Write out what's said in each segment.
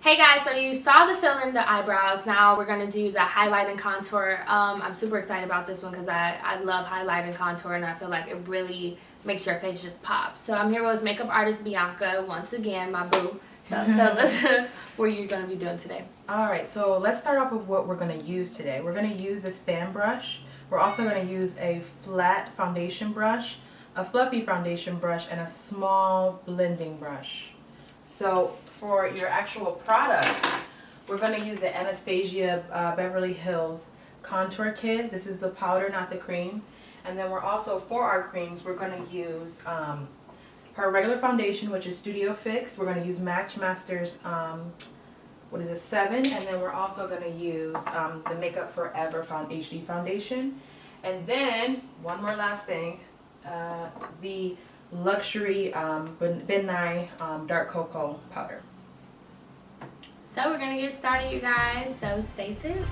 Hey guys, so you saw the fill in the eyebrows. Now we're going to do the highlight and contour. I'm super excited about this one because I love highlight and contour, and I feel like it really makes your face just pop. So I'm here with makeup artist Bianca, once again, my boo. So tell us what you're going to be doing today. Alright, so let's start off with what we're going to use today. We're going to use this fan brush. We're also going to use a flat foundation brush, a fluffy foundation brush, and a small blending brush. So for your actual product, we're going to use the Anastasia Beverly Hills Contour Kit. This is the powder, not the cream. And then we're also, for our creams, we're going to use her regular foundation, which is Studio Fix. We're going to use Match Masters, 7, and then we're also going to use the Makeup Forever HD foundation. And then, one more last thing, the Luxury Ben Nye Dark Cocoa Powder. So we're going to get started, you guys, so stay tuned.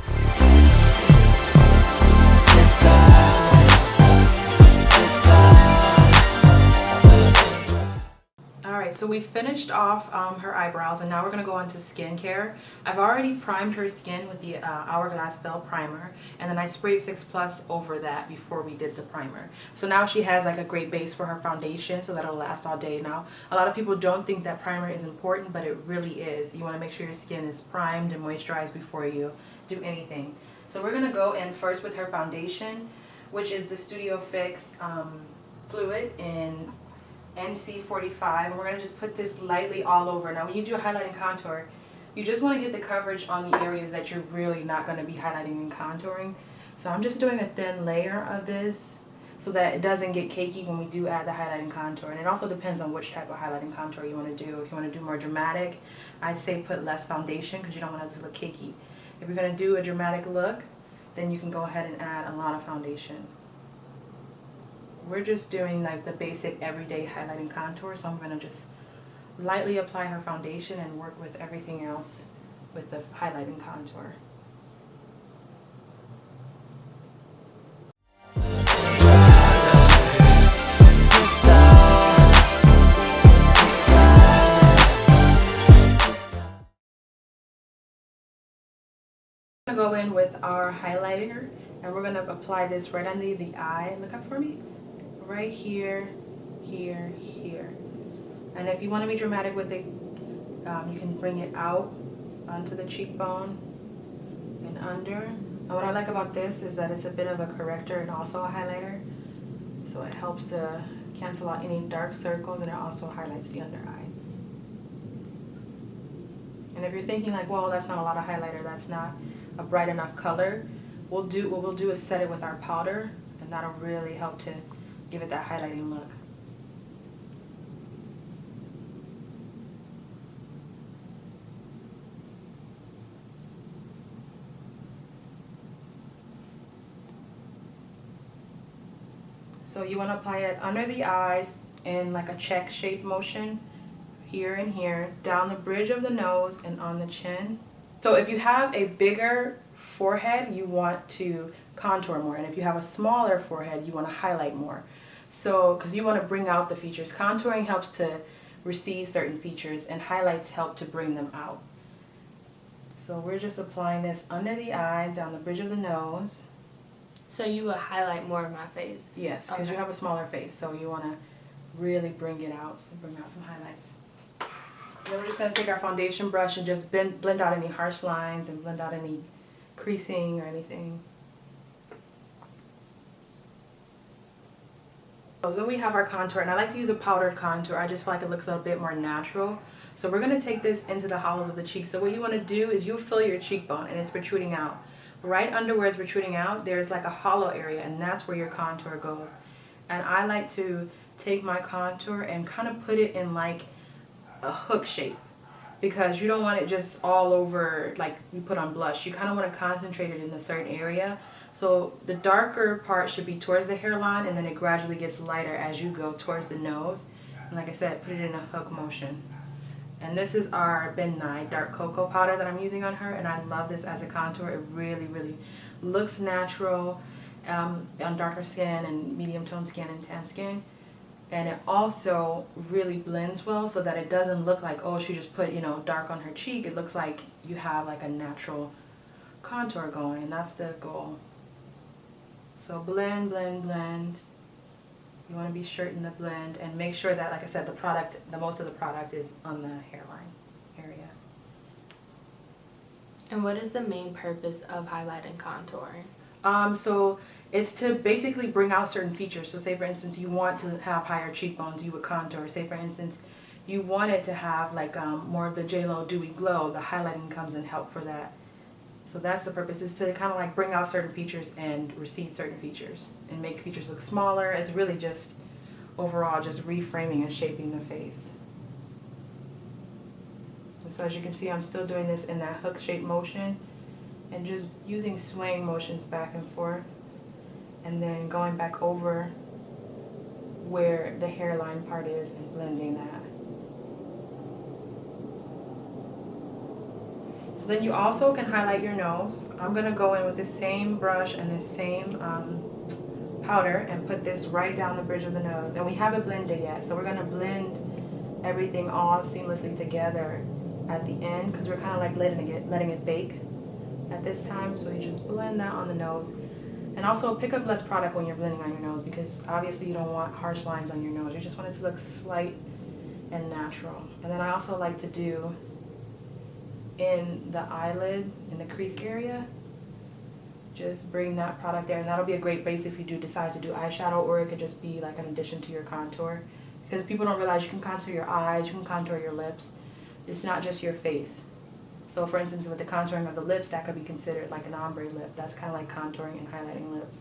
Alright, so we finished off her eyebrows, and now we're going to go on to skincare. I've already primed her skin with the Hourglass Bell Primer, and then I sprayed Fix Plus over that before we did the primer. So now she has like a great base for her foundation, so that'll last all day. Now, a lot of people don't think that primer is important, but it really is. You want to make sure your skin is primed and moisturized before you do anything. So we're going to go in first with her foundation, which is the Studio Fix Fluid in NC45, and we're going to just put this lightly all over. Now when you do a highlight and contour, you just want to get the coverage on the areas that you're really not going to be highlighting and contouring. So I'm just doing a thin layer of this so that it doesn't get cakey when we do add the highlight and contour. And it also depends on which type of highlight and contour you want to do. If you want to do more dramatic, I'd say put less foundation because you don't want it to look cakey. If you're going to do a dramatic look, then you can go ahead and add a lot of foundation. We're just doing like the basic everyday highlight and contour, so I'm going to just lightly apply her foundation and work with everything else with the highlight and contour. I'm going to go in with our highlighter, and we're going to apply this right under the eye. Look up for me. Right here, here, here. And if you want to be dramatic with it, you can bring it out onto the cheekbone and under. And what I like about this is that it's a bit of a corrector and also a highlighter. So it helps to cancel out any dark circles, and it also highlights the under eye. And if you're thinking like, well, that's not a lot of highlighter, that's not a bright enough color, what we'll do is set it with our powder, and that'll really help to give it that highlighting look. So you want to apply it under the eyes in like a check shape motion, here and here, down the bridge of the nose and on the chin. So if you have a bigger forehead, you want to contour more, and if you have a smaller forehead, you want to highlight more. So, because you want to bring out the features. Contouring helps to recede certain features, and highlights help to bring them out. So we're just applying this under the eyes, down the bridge of the nose. So you will highlight more of my face? Yes, because you have a smaller face, so you want to really bring it out, so bring out some highlights. Then we're just going to take our foundation brush and just blend out any harsh lines and blend out any creasing or anything. So then we have our contour, and I like to use a powdered contour. I just feel like it looks a little bit more natural. So we're going to take this into the hollows of the cheek. So what you want to do is you'll feel your cheekbone and it's protruding out. Right under where it's protruding out, there's like a hollow area, and that's where your contour goes. And I like to take my contour and kind of put it in like a hook shape, because you don't want it just all over like you put on blush. You kind of want to concentrate it in a certain area. So the darker part should be towards the hairline, and then it gradually gets lighter as you go towards the nose. And like I said, put it in a hook motion. And this is our Ben Nye Dark Cocoa Powder that I'm using on her, and I love this as a contour. It really, really looks natural on darker skin and medium tone skin and tan skin. And it also really blends well so that it doesn't look like, oh, she just put, dark on her cheek. It looks like you have like a natural contour going, and that's the goal. So blend, blend, blend. You want to be certain the blend and make sure that, like I said, the most of the product is on the hairline area. And what is the main purpose of highlight and contouring? So it's to basically bring out certain features. So say for instance you want to have higher cheekbones, you would contour. Say for instance you wanted to have like more of the JLo dewy glow, the highlighting comes in help for that. So that's the purpose, is to kind of like bring out certain features and recede certain features and make features look smaller. It's really just overall just reframing and shaping the face. And so as you can see, I'm still doing this in that hook shape motion and just using swaying motions back and forth, and then going back over where the hairline part is and blending that. So then you also can highlight your nose. I'm going to go in with the same brush and the same powder and put this right down the bridge of the nose. And we haven't blended yet, so we're going to blend everything all seamlessly together at the end, because we're kind of like letting it bake at this time. So you just blend that on the nose. And also pick up less product when you're blending on your nose, because obviously you don't want harsh lines on your nose. You just want it to look slight and natural. And then I also like to do in the eyelid, in the crease area, just bring that product there, and that'll be a great base if you do decide to do eyeshadow, or it could just be like an addition to your contour, because people don't realize you can contour your eyes, you can contour your lips. It's not just your face. So for instance, with the contouring of the lips, that could be considered like an ombre lip. That's kind of like contouring and highlighting lips.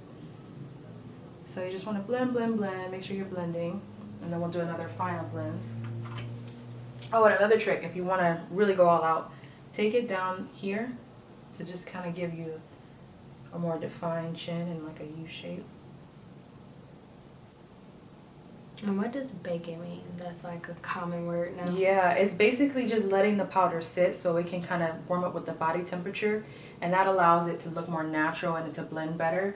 So you just want to blend, blend, blend, make sure you're blending, and then we'll do another final blend. Oh, and another trick, if you want to really go all out, take it down here to just kind of give you a more defined chin and like a U shape. And what does baking mean? That's like a common word now. Yeah, it's basically just letting the powder sit so it can kind of warm up with the body temperature, and that allows it to look more natural and it to blend better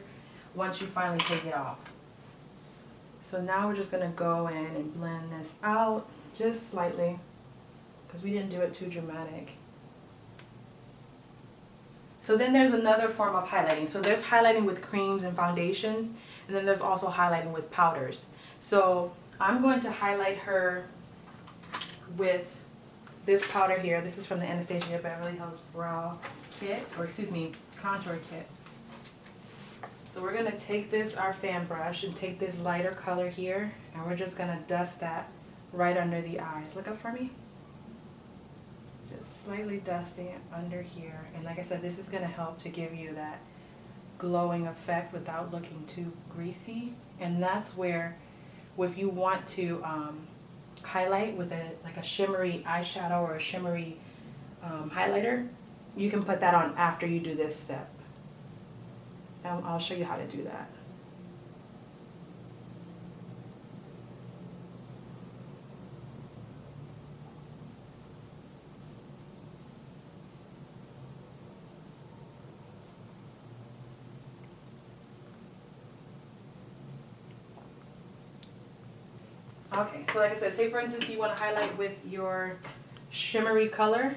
once you finally take it off. So now we're just going to go in and blend this out just slightly, because we didn't do it too dramatic. So then there's another form of highlighting. So there's highlighting with creams and foundations, and then there's also highlighting with powders. So I'm going to highlight her with this powder here. This is from the Anastasia Beverly Hills Brow Kit, or excuse me, Contour Kit. So we're going to take this, our fan brush, and take this lighter color here, and we're just going to dust that right under the eyes. Look up for me. Just slightly dusting it under here. And like I said, this is going to help to give you that glowing effect without looking too greasy. And that's where, if you want to highlight with like a shimmery eyeshadow or a shimmery highlighter, you can put that on after you do this step. And I'll show you how to do that. Okay, so like I said, say for instance you want to highlight with your shimmery color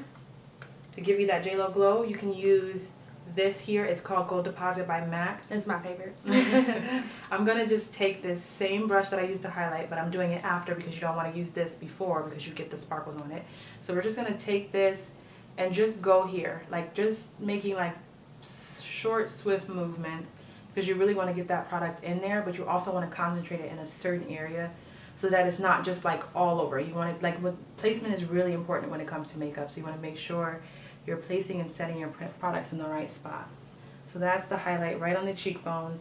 to give you that JLo glow, you can use this here. It's called Gold Deposit by MAC. It's my favorite. I'm going to just take this same brush that I used to highlight, but I'm doing it after because you don't want to use this before because you get the sparkles on it. So we're just going to take this and just go here, like just making like short, swift movements, because you really want to get that product in there, but you also want to concentrate it in a certain area, so that it's not just like all over. You want to, like, placement is really important when it comes to makeup, so you want to make sure you're placing and setting your products in the right spot. So that's the highlight right on the cheekbone.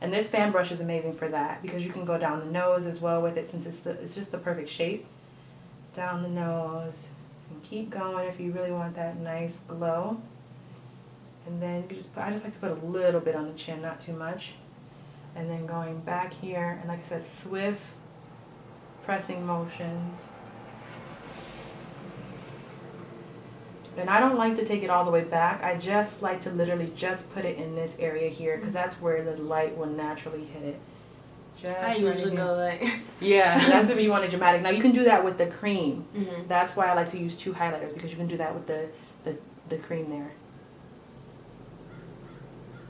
And this fan brush is amazing for that, because you can go down the nose as well with it, since it's just the perfect shape. Down the nose, and keep going if you really want that nice glow. And then you just I just like to put a little bit on the chin, not too much. And then going back here, and like I said, swift pressing motions. And I don't like to take it all the way back. I just like to literally just put it in this area here, because that's where the light will naturally hit it. Just I right usually here. go like. Yeah, that's if you want it dramatic. Now you can do that with the cream. Mhm. That's why I like to use 2 highlighters, because you can do that with the cream there.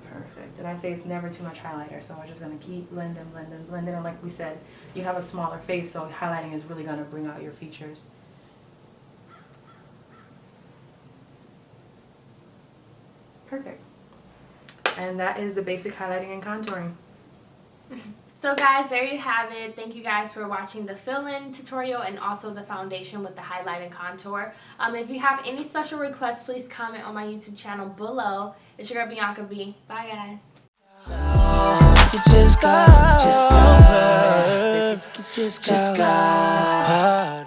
Perfect. And I say it's never too much highlighter, so we're just gonna keep blending, blending, blending. And like we said, you have a smaller face, so highlighting is really gonna bring out your features. Perfect. And that is the basic highlighting and contouring. So guys, there you have it. Thank you guys for watching the fill-in tutorial and also the foundation with the highlight and contour. If you have any special requests, please comment on my YouTube channel below. It's your girl Bianca B. Bye guys. You just go, baby, you just go.